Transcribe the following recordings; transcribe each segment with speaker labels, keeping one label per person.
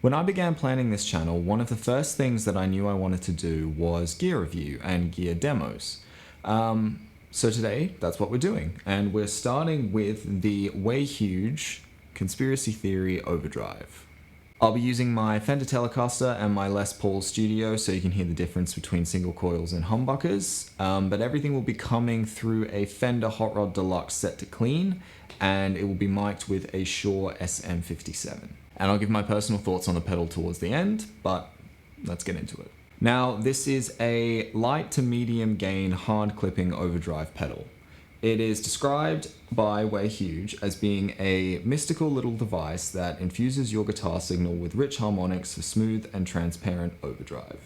Speaker 1: When I began planning this channel, one of the first things that I knew I wanted to do was gear review and gear demos. So today, that's what we're doing. And we're starting with the Way Huge Conspiracy Theory Overdrive. I'll be using my Fender Telecaster and my Les Paul Studio so you can hear the difference between single coils and humbuckers, but everything will be coming through a Fender Hot Rod Deluxe set to clean, and it will be mic'd with a Shure SM57. And I'll give my personal thoughts on the pedal towards the end, but let's get into it. Now, this is a light to medium gain hard clipping overdrive pedal. It is described by Way Huge as being a mystical little device that infuses your guitar signal with rich harmonics for smooth and transparent overdrive.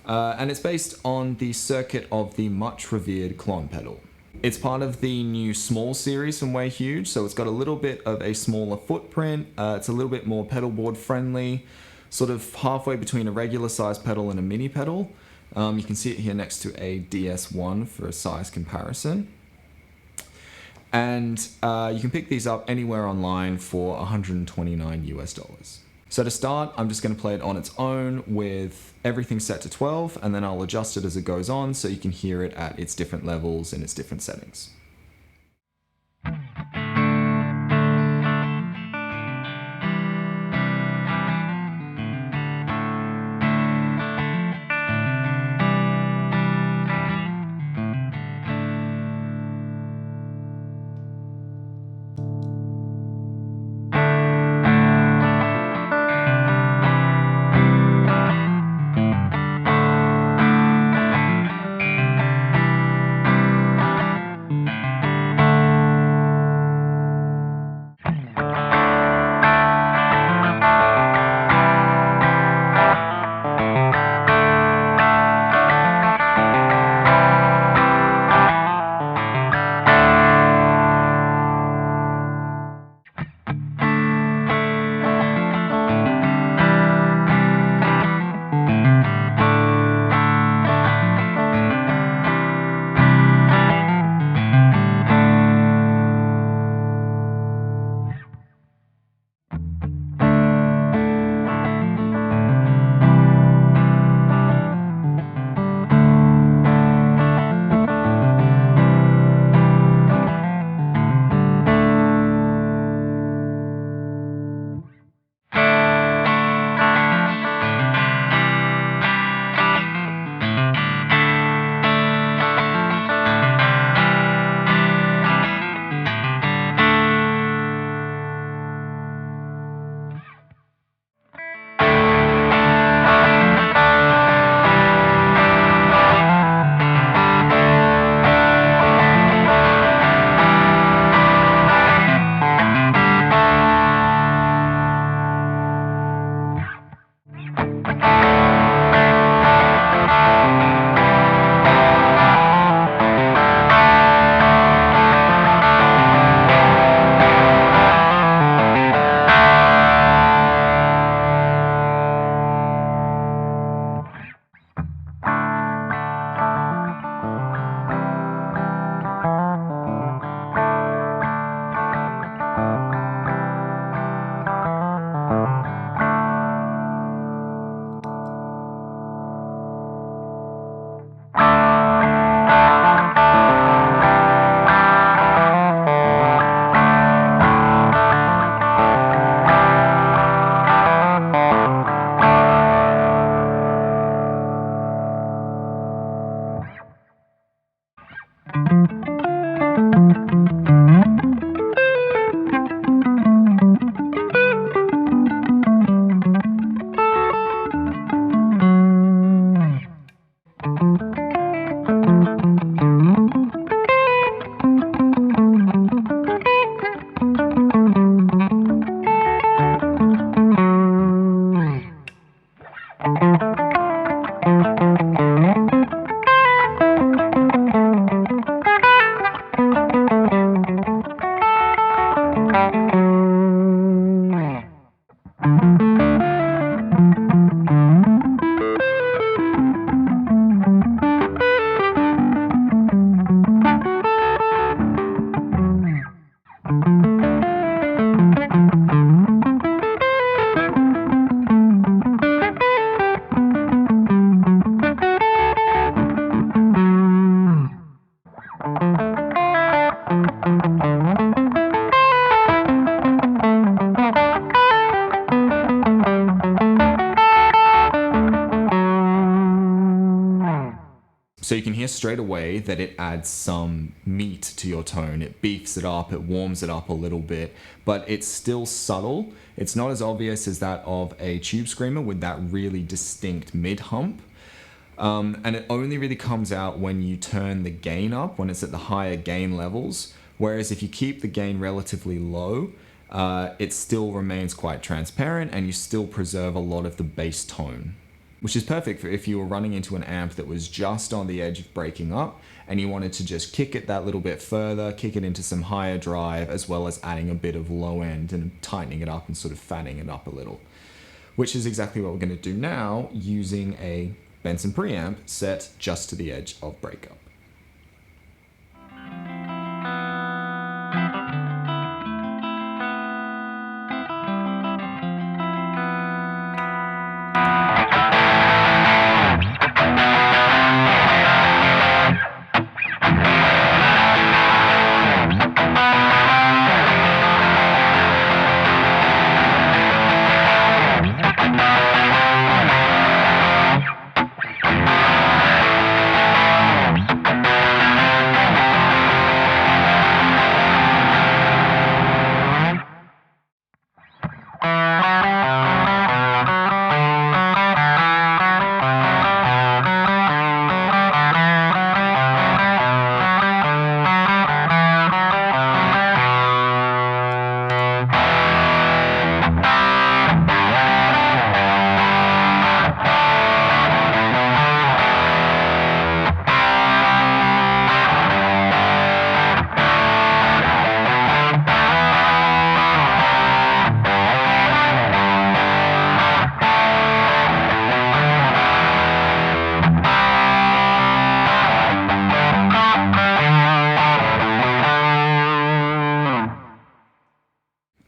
Speaker 1: And it's based on the circuit of the much revered Klon pedal. It's part of the new Small series from Way Huge, so it's got a little bit of a smaller footprint, it's a little bit more pedal board friendly, sort of halfway between a regular size pedal and a mini pedal. You can see it here next to a DS1 for a size comparison. And you can pick these up anywhere online for $129 US. So to start, I'm just going to play it on its own with everything set to 12, and then I'll adjust it as it goes on so you can hear it at its different levels and its different settings. So you can hear straight away that it adds some meat to your tone. It beefs it up, it warms it up a little bit, but it's still subtle. It's not as obvious as that of a tube screamer with that really distinct mid hump. And it only really comes out when you turn the gain up, when it's at the higher gain levels. Whereas if you keep the gain relatively low, it still remains quite transparent and you still preserve a lot of the bass tone, which is perfect for if you were running into an amp that was just on the edge of breaking up and you wanted to just kick it that little bit further, kick it into some higher drive, as well as adding a bit of low end and tightening it up and sort of fattening it up a little, which is exactly what we're going to do now using a Benson preamp set just to the edge of breakup.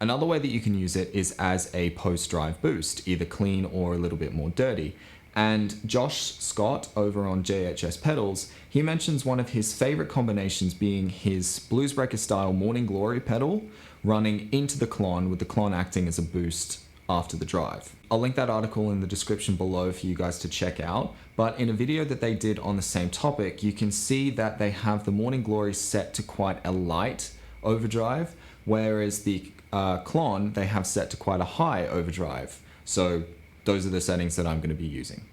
Speaker 1: Another way that you can use it is as a post-drive boost, either clean or a little bit more dirty. And Josh Scott over on JHS Pedals, he mentions one of his favorite combinations being his Bluesbreaker style Morning Glory pedal running into the Klon, with the Klon acting as a boost after the drive. I'll link that article in the description below for you guys to check out. But in a video that they did on the same topic, you can see that they have the Morning Glory set to quite a light overdrive, whereas the Klon they have set to quite a high overdrive. So those are the settings that I'm going to be using.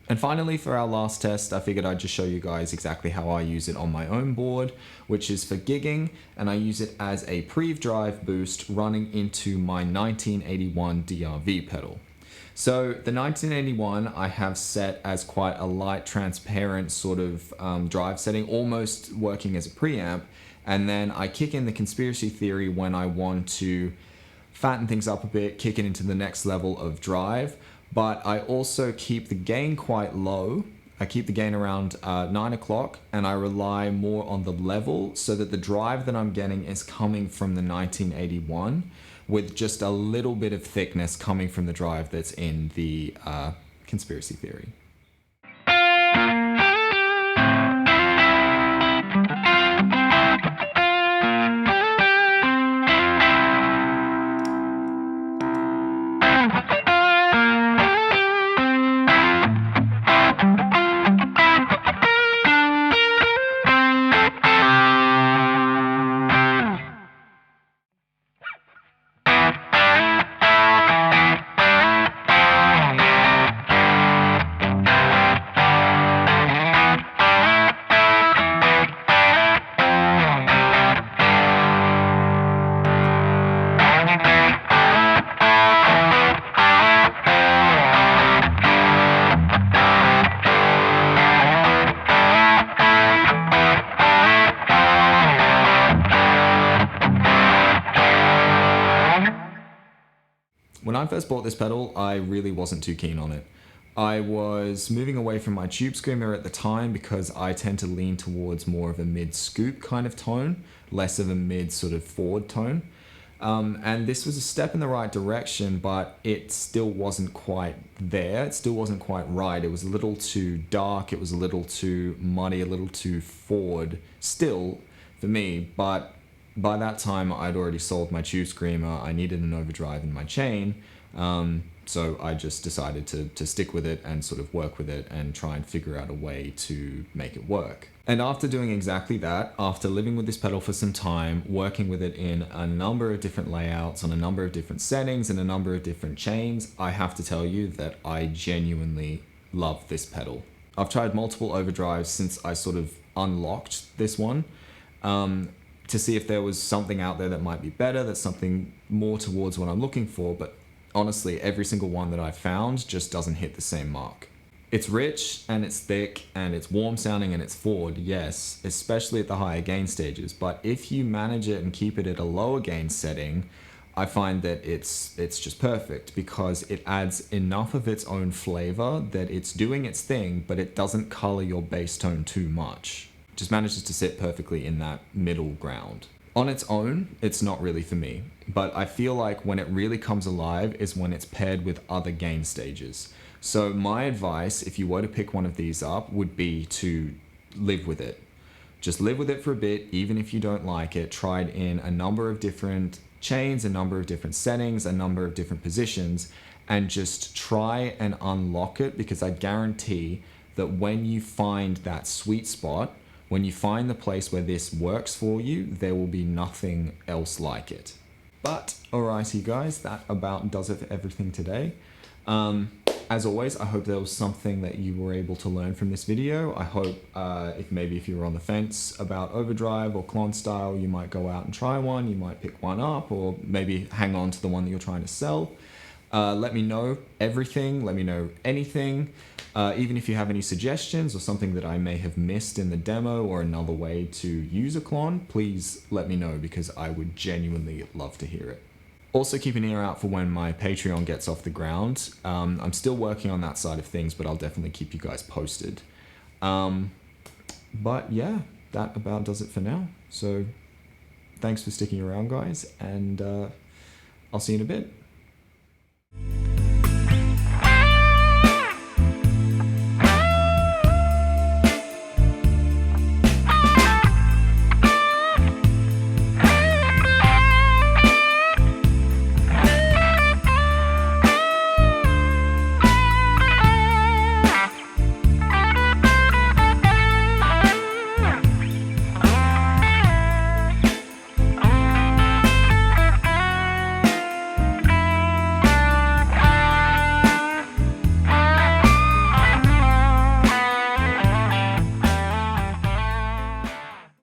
Speaker 1: And finally, for our last test, I figured I'd just show you guys exactly how I use it on my own board, which is for gigging, and I use it as a pre-drive boost running into my 1981 DRV pedal. So the 1981 I have set as quite a light, transparent sort of drive setting, almost working as a preamp, and then I kick in the Conspiracy Theory when I want to fatten things up a bit, kick it into the next level of drive. But I also keep the gain quite low. I keep the gain around 9 o'clock, and I rely more on the level so that the drive that I'm getting is coming from the 1981 with just a little bit of thickness coming from the drive that's in the Conspiracy Theory. When I first bought this pedal, I really wasn't too keen on it. I was moving away from my tube screamer at the time because I tend to lean towards more of a mid-scoop kind of tone, less of a mid sort of forward tone. And this was a step in the right direction, but it still wasn't quite there. It still wasn't quite right. It was a little too dark. It was a little too muddy, a little too forward still for me. But by that time, I'd already solved my tube screamer. I needed an overdrive in my chain. So I just decided to stick with it and sort of work with it and try and figure out a way to make it work. And after doing exactly that, after living with this pedal for some time, working with it in a number of different layouts, on a number of different settings, and a number of different chains, I have to tell you that I genuinely love this pedal. I've tried multiple overdrives since I sort of unlocked this one, to see if there was something out there that might be better, that's something more towards what I'm looking for, but honestly, every single one that I've found just doesn't hit the same mark. It's rich and it's thick and it's warm sounding and it's forward, yes, especially at the higher gain stages. But if you manage it and keep it at a lower gain setting, I find that it's just perfect because it adds enough of its own flavor that it's doing its thing, but it doesn't color your bass tone too much. It just manages to sit perfectly in that middle ground. On its own, it's not really for me, but I feel like when it really comes alive is when it's paired with other gain stages. So my advice, if you were to pick one of these up, would be to live with it. Just live with it for a bit, even if you don't like it. Try it in a number of different chains, a number of different settings, a number of different positions, and just try and unlock it, because I guarantee that when you find that sweet spot, when you find the place where this works for you, there will be nothing else like it. But alrighty guys, that about does it for everything today. As always, I hope there was something that you were able to learn from this video. I hope if you were on the fence about overdrive or Klon-Style, you might go out and try one, you might pick one up, or maybe hang on to the one that you're trying to sell. Let me know everything, let me know anything, even if you have any suggestions or something that I may have missed in the demo or another way to use a Klon, please let me know because I would genuinely love to hear it. Also keep an ear out for when my Patreon gets off the ground. I'm still working on that side of things, but I'll definitely keep you guys posted. But yeah, that about does it for now. So thanks for sticking around guys, and I'll see you in a bit.